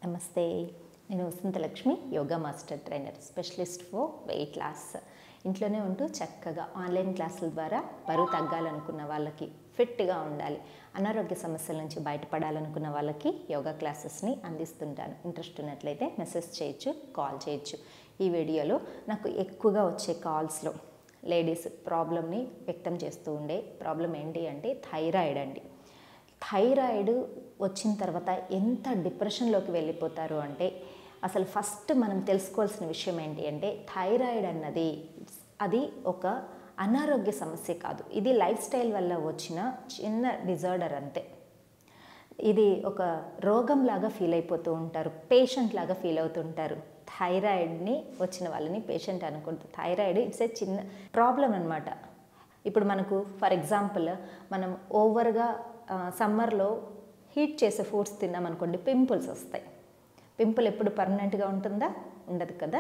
నమస్తే. నేను Vasanthalakshmi, yoga master trainer, specialist for weight loss. ఇంట్లోనే ఉంటూ చక్కగా ఆన్లైన్ క్లాసుల ద్వారా బరువు తగ్గాలనుకున్న వాళ్ళకి, ఫిట్గా ఉండాలి, అనారోగ్య సమస్యల నుంచి బయటపడాలనుకున్న వాళ్ళకి యోగా క్లాసెస్ని అందిస్తుంటాను. ఇంట్రెస్ట్ ఉన్నట్లయితే మెసేజ్ చేయొచ్చు, కాల్ చేయొచ్చు. ఈ వీడియోలో నాకు ఎక్కువగా వచ్చే కాల్స్లో లేడీస్ ప్రాబ్లమ్ని వ్యక్తం చేస్తూ ఉండే ప్రాబ్లం ఏంటి అంటే థైరాయిడ్ అండి. థైరాయిడ్ వచ్చిన తర్వాత ఎంత డిప్రెషన్లోకి వెళ్ళిపోతారు అంటే, అసలు ఫస్ట్ మనం తెలుసుకోవాల్సిన విషయం ఏంటి అంటే థైరాయిడ్ అన్నది అది ఒక అనారోగ్య సమస్య కాదు. ఇది లైఫ్ స్టైల్ వల్ల వచ్చిన చిన్న డిజార్డర్ అంతే. ఇది ఒక రోగంలాగా ఫీల్ అయిపోతూ ఉంటారు, పేషెంట్ లాగా ఫీల్ అవుతుంటారు. థైరాయిడ్ని వచ్చిన వాళ్ళని పేషెంట్ అనుకుంటారు. థైరాయిడ్ ఇట్స్ ఏ చిన్న ప్రాబ్లం అనమాట. ఇప్పుడు మనకు ఫర్ ఎగ్జాంపుల్ మనం ఓవర్గా సమ్మర్లో హీట్ చేసే ఫుడ్స్ తిన్నామనుకోండి, పింపుల్స్ వస్తాయి. పింపుల్ ఎప్పుడు పర్మనెంట్గా ఉంటుందా? ఉండదు కదా.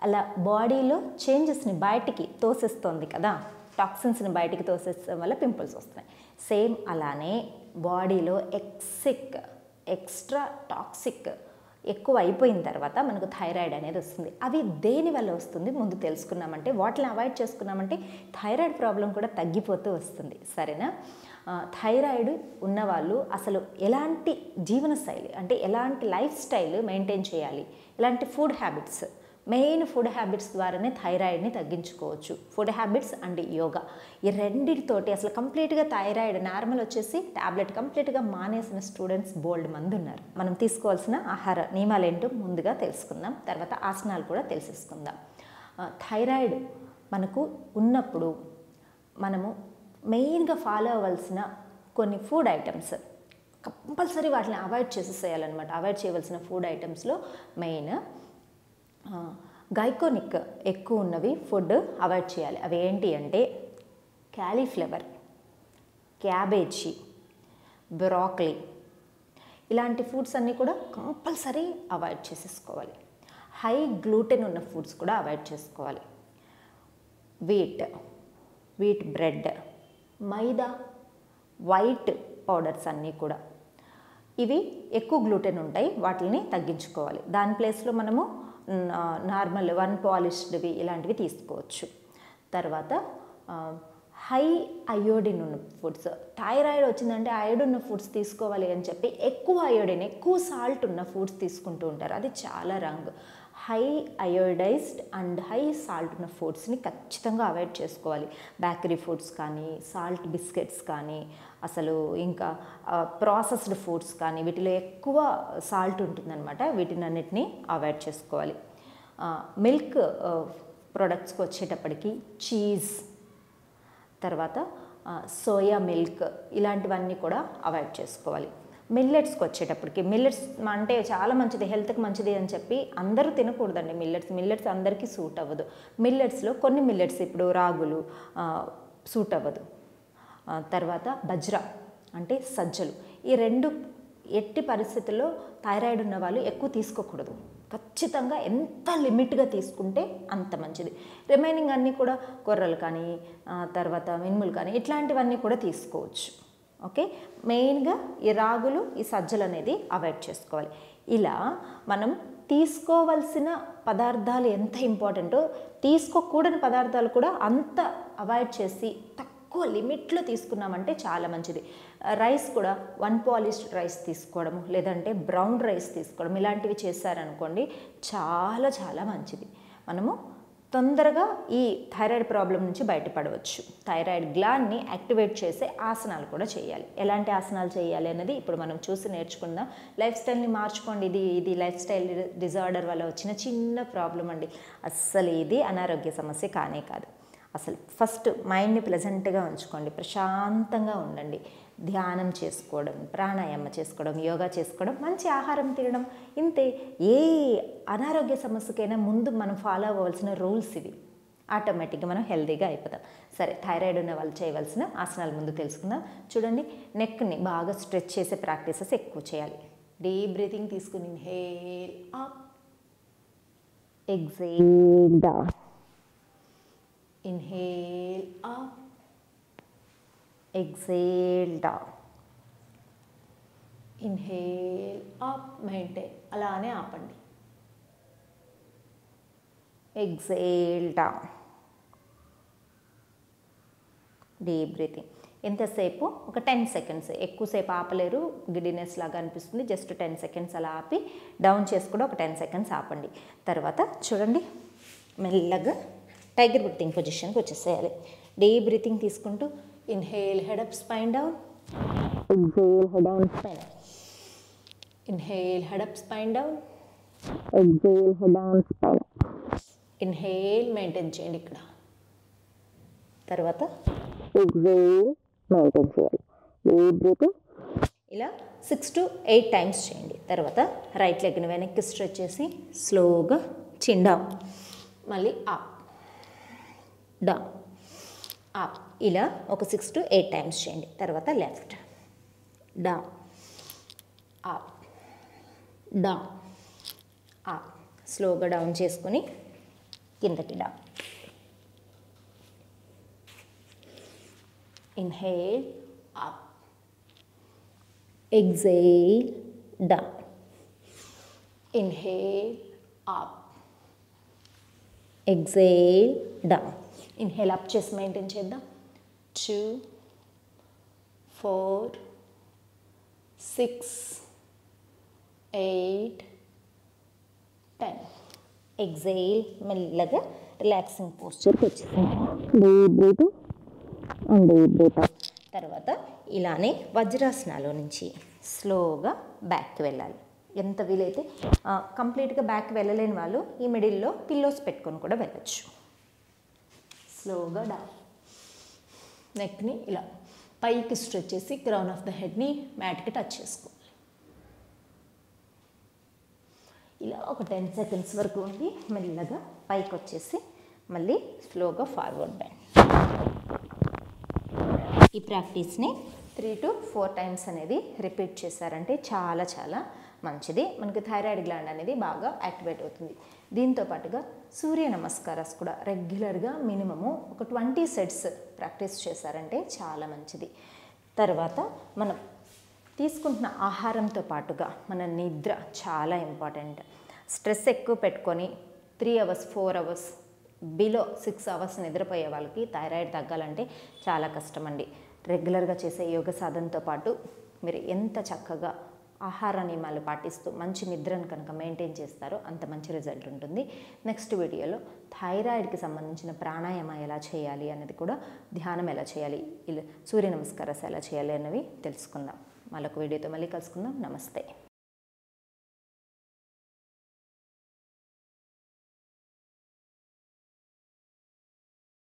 అలా బాడీలో చేంజెస్ని బయటికి తోసేస్తుంది కదా, టాక్సిన్స్ని బయటికి తోసేయడం వల్ల పింపుల్స్ వస్తాయి. సేమ్ అలానే బాడీలో ఎక్స్ట్రా టాక్సిక్ ఎక్కువ అయిపోయిన తర్వాత మనకు థైరాయిడ్ అనేది వస్తుంది. అవి దేని వల్ల వస్తుంది ముందు తెలుసుకున్నామంటే, వాటిని అవాయిడ్ చేసుకున్నామంటే థైరాయిడ్ ప్రాబ్లం కూడా తగ్గిపోతూ వస్తుంది. సరేనా? థైరాయిడ్ ఉన్నవాళ్ళు అసలు ఎలాంటి జీవనశైలి అంటే ఎలాంటి లైఫ్ స్టైల్ మెయింటైన్ చేయాలి, ఎలాంటి food habits, main food habits ద్వారానే థైరాయిడ్ని తగ్గించుకోవచ్చు. ఫుడ్ హ్యాబిట్స్ అండ్ యోగా, ఈ రెండింటితోటి అసలు కంప్లీట్గా థైరాయిడ్ నార్మల్ వచ్చేసి ట్యాబ్లెట్ కంప్లీట్గా మానేసిన స్టూడెంట్స్ బోల్డ్ మంది ఉన్నారు. మనం తీసుకోవాల్సిన ఆహార నియమాలు ఏంటో ముందుగా తెలుసుకుందాం, తర్వాత ఆసనాలు కూడా తెలిసేసుకుందాం. థైరాయిడ్ మనకు ఉన్నప్పుడు మనము మెయిన్గా ఫాలో అవ్వాల్సిన కొన్ని ఫుడ్ ఐటమ్స్ కంపల్సరీ వాటిని అవాయిడ్ చేసేసేయాలన్నమాట. అవాయిడ్ చేయవలసిన ఫుడ్ ఐటమ్స్లో మెయిన్ గైకోనిక్ ఎక్కువ ఉన్నవి ఫుడ్ అవాయిడ్ చేయాలి. అవి ఏంటి అంటే క్యాలీఫ్లవర్, క్యాబేజీ, బ్రాకలీ, ఇలాంటి ఫుడ్స్ అన్నీ కూడా కంపల్సరీ అవాయిడ్ చేసేసుకోవాలి. హై గ్లూటెన్ ఉన్న ఫుడ్స్ కూడా అవాయిడ్ చేసుకోవాలి. వీట్ బ్రెడ్, మైదా, వైట్ పౌడర్స్ అన్నీ కూడా ఇవి ఎక్కువ గ్లూటెన్ ఉంటాయి, వాటిని తగ్గించుకోవాలి. దాని ప్లేస్లో మనము నార్మల్ అన్పాలిష్డ్వి ఇలాంటివి తీసుకోవచ్చు. తర్వాత హై అయోడిన్ ఉన్న ఫుడ్స్, థైరాయిడ్ వచ్చిందంటే అయోడిన్ ఉన్న ఫుడ్స్ తీసుకోవాలి అని చెప్పి ఎక్కువ అయోడిన్, ఎక్కువ సాల్ట్ ఉన్న ఫుడ్స్ తీసుకుంటూ ఉంటారు. అది చాలా wrong. High iodized and high salt ఉన్న ఫుడ్స్ని ఖచ్చితంగా అవాయిడ్ చేసుకోవాలి. బేకరీ ఫుడ్స్ కానీ, సాల్ట్ బిస్కెట్స్ కానీ, అసలు ఇంకా ప్రాసెస్డ్ ఫుడ్స్ కానీ, వీటిలో ఎక్కువ సాల్ట్ ఉంటుందన్నమాట. వీటిని అన్నిటినీ అవాయిడ్ చేసుకోవాలి. మిల్క్ ప్రొడక్ట్స్కి వచ్చేటప్పటికి చీజ్, తర్వాత సోయా మిల్క్, ఇలాంటివన్నీ కూడా అవాయిడ్ చేసుకోవాలి. మిల్లెట్స్కి వచ్చేటప్పటికి, మిల్లెట్స్ అంటే చాలా మంచిది, హెల్త్కి మంచిది అని చెప్పి అందరూ తినకూడదండి. మిల్లెట్స్ అందరికీ సూట్ అవ్వదు. మిల్లెట్స్లో కొన్ని మిల్లెట్స్, ఇప్పుడు రాగులు సూట్ అవ్వదు. తర్వాత బజ్రా అంటే సజ్జలు, ఈ రెండు ఎట్టి పరిస్థితుల్లో థైరాయిడ్ ఉన్న వాళ్ళు ఎక్కువ తీసుకోకూడదు. ఖచ్చితంగా ఎంత లిమిట్గా తీసుకుంటే అంత మంచిది. రిమైనింగ్ అన్నీ కూడా కొర్రలు కానీ, తర్వాత మినుములు కానీ, ఇట్లాంటివన్నీ కూడా తీసుకోవచ్చు. ఓకే, మెయిన్గా ఈ రాగులు, ఈ సజ్జలు అనేది అవాయిడ్ చేసుకోవాలి. ఇలా మనం తీసుకోవలసిన పదార్థాలు ఎంత ఇంపార్టెంటో, తీసుకోకూడని పదార్థాలు కూడా అంత అవాయిడ్ చేసి తక్కువ లిమిట్లో తీసుకున్నామంటే చాలా మంచిది. రైస్ కూడా అన్పాలిష్డ్ రైస్ తీసుకోవడం, లేదంటే బ్రౌన్ రైస్ తీసుకోవడం, ఇలాంటివి చేశారనుకోండి చాలా చాలా మంచిది. మనము తొందరగా ఈ థైరాయిడ్ ప్రాబ్లం నుంచి బయటపడవచ్చు. థైరాయిడ్ గ్లాండ్ని యాక్టివేట్ చేసే ఆసనాలు కూడా చేయాలి. ఎలాంటి ఆసనాలు చేయాలి అనేది ఇప్పుడు మనం చూసి నేర్చుకుందాం. లైఫ్ స్టైల్ని మార్చుకోండి. ఇది లైఫ్ స్టైల్ డిజార్డర్ వల్ల వచ్చిన చిన్న ప్రాబ్లం అండి. అస్సలు ఇది అనారోగ్య సమస్య కానే కాదు. అసలు ఫస్ట్ మైండ్ని ప్లెజెంట్గా ఉంచుకోండి, ప్రశాంతంగా ఉండండి. ధ్యానం చేసుకోవడం, ప్రాణాయామ చేసుకోవడం, యోగా చేసుకోవడం, మంచి ఆహారం తినడం, ఇంతే. ఏ అనారోగ్య సమస్యకైనా ముందు మనం ఫాలో అవ్వవలసిన రూల్స్ ఇవి. ఆటోమేటిక్గా మనం హెల్తీగా అయిపోతాం. సరే, థైరాయిడ్ ఉన్న వాళ్ళు చేయవలసిన ఆసనాలు ముందు తెలుసుకుందాం. చూడండి, నెక్ని బాగా స్ట్రెచ్ చేసే ప్రాక్టీసెస్ ఎక్కువ చేయాలి. డీప్ బ్రీతింగ్ తీసుకుని inhale up, exhale down. Inhale up, exhale down. Inhale up, maintain, అలానే ఆపండి. Exhale down, deep breathing. ఎంతసేపు? ఒక 10 సెకండ్స్. ఎక్కువసేపు ఆపలేరు, గిడినెస్ లాగా అనిపిస్తుంది. జస్ట్ 10 సెకండ్స్ అలా ఆపి డౌన్ చేసి కూడా ఒక 10 సెకండ్స్ ఆపండి. తర్వాత చూడండి, మెల్లగా టైగర్ బ్రీతింగ్ పొజిషన్కి వచ్చేసేయాలి. డీప్ బ్రీతింగ్ తీసుకుంటూ inhale, head up, spine down. Exhale, head down, spine. Inhale, head up, spine down. Exhale, head down, spine. Inhale, maintain చేయండి ఇక్కడ. తర్వాత ఎక్సేల్, మెయింటైన్ చేయాలి. డీప్ బ్రీతింగ్ ఇలా 6 to 8 టైమ్స్ చేయండి. తర్వాత రైట్ లెగ్ని వెనక్కి స్ట్రెచ్ చేసి స్లోగా చిన్ డౌన్, మళ్ళీ అప్, డౌన్, అప్. ఇలా ఒక 6 to 8 టైమ్స్ చేయండి. తర్వాత left, down, up, down, up. స్లోగా డౌన్ చేసుకొని కిందకి down. Inhale, up, exhale, down. Inhale, up, exhale, down. Inhale up చేసి మెయింటైన్ చేద్దాం. 2, 4, 6, 8, 10. ఎక్సేల్, మెల్లగా రిలాక్సింగ్ పోస్చర్కి వచ్చేసింది. Deep breathing and deep breathing. తర్వాత ఇలానే వజ్రాసనాలో నుంచి స్లోగా బ్యాక్కి వెళ్ళాలి. ఎంత వీలైతే కంప్లీట్గా బ్యాక్ వెళ్ళలేని వాళ్ళు ఈ మిడిల్లో పిల్లోస్ పెట్టుకొని కూడా వెళ్ళచ్చు. స్లోగా డౌన్, నెక్ని ఇలా పైకి స్ట్రెచ్ చేసి క్రౌన్ ఆఫ్ ద హెడ్ని మ్యాట్కి టచ్ చేసుకోవాలి. ఇలా ఒక 10 సెకండ్స్ వరకు ఉండి మెల్లగా పైకి వచ్చేసి మళ్ళీ స్లోగా ఫార్వర్డ్ బెండ్. ఈ ప్రాక్టీస్ని 3 to 4 టైమ్స్ అనేది రిపీట్ చేశారంటే చాలా చాలా మంచిది. మనకి థైరాయిడ్ గ్లాండ్ అనేది బాగా యాక్టివేట్ అవుతుంది. దీంతో పాటుగా సూర్య నమస్కారాలు కూడా రెగ్యులర్గా మినిమము ఒక 20 సెట్స్ ప్రాక్టీస్ చేశారంటే చాలా మంచిది. తర్వాత మనం తీసుకుంటున్న ఆహారంతో పాటుగా మన నిద్ర చాలా ఇంపార్టెంట్. స్ట్రెస్ ఎక్కువ పెట్టుకొని 3 hours 4 hours బిలో 6 hours నిద్రపోయే వాళ్ళకి థైరాయిడ్ తగ్గాలంటే చాలా కష్టమండి. రెగ్యులర్గా చేసే యోగ సాధనతో పాటు మీరు ఎంత చక్కగా ఆహార నియమాలు పాటిస్తూ మంచి నిద్రను కనుక మెయింటైన్ చేస్తారో అంత మంచి రిజల్ట్ ఉంటుంది. నెక్స్ట్ వీడియోలో థైరాయిడ్కి సంబంధించిన ప్రాణాయామ ఎలా చేయాలి అనేది కూడా, ధ్యానం ఎలా చేయాలి, ఇలా సూర్య నమస్కారాలు ఎలా చేయాలి అనేవి తెలుసుకుందాం. మరొక వీడియోతో మళ్ళీ కలుసుకుందాం. నమస్తే.